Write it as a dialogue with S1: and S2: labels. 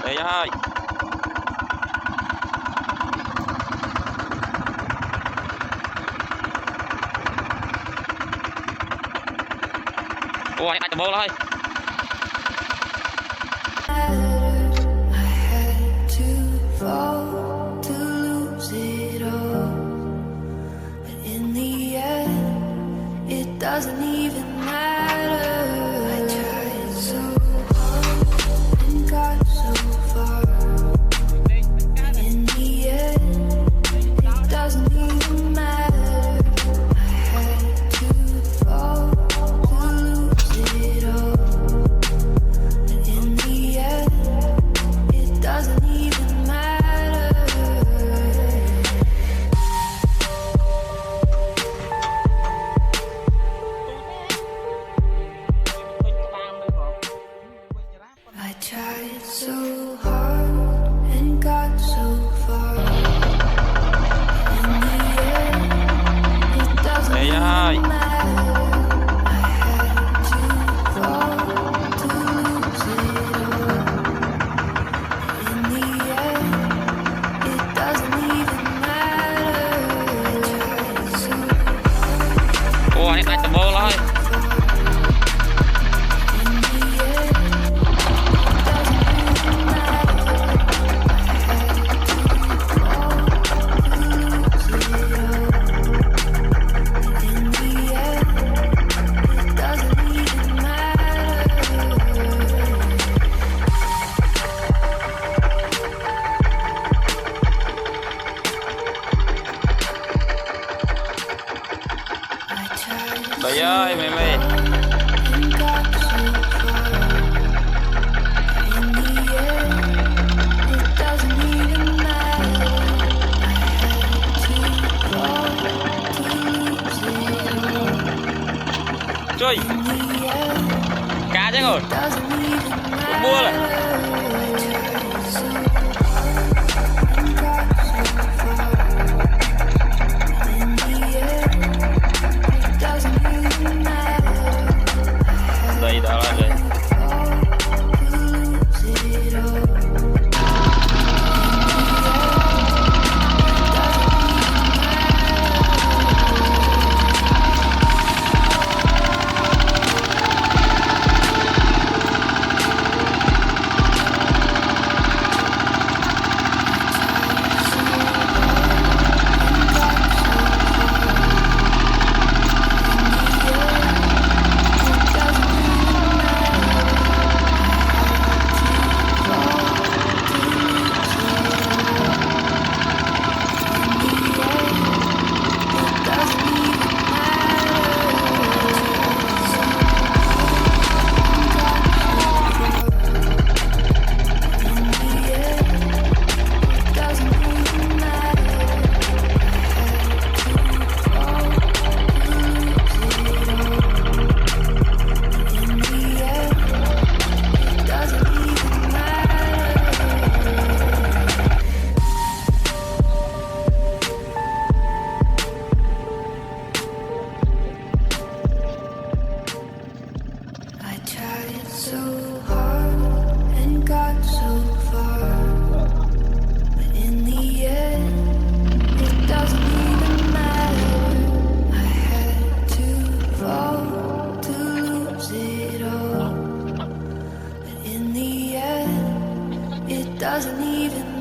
S1: Đây ơi. Ủa anh tầm bô thôi.
S2: Doesn't even matter. I tried so hard and got so far. In the end, it doesn't even matter. I had to fall to lose it all. But in the end, it doesn't even matter. I tried so hard and got so far. In the end, it doesn't
S1: Đây
S2: even
S1: ơi.
S2: matter. I had to fall to lose it all. In the end, it doesn't even matter. I tried so hard.
S1: Ủa anh tầm bô thôi. Đây ơi mày mày. Chơi cá chứ rồi mua rồi. Đây đó là đây. So hard and got so far, but in the end, it doesn't even matter. I had to fall to lose it all, but in the end, it doesn't even matter.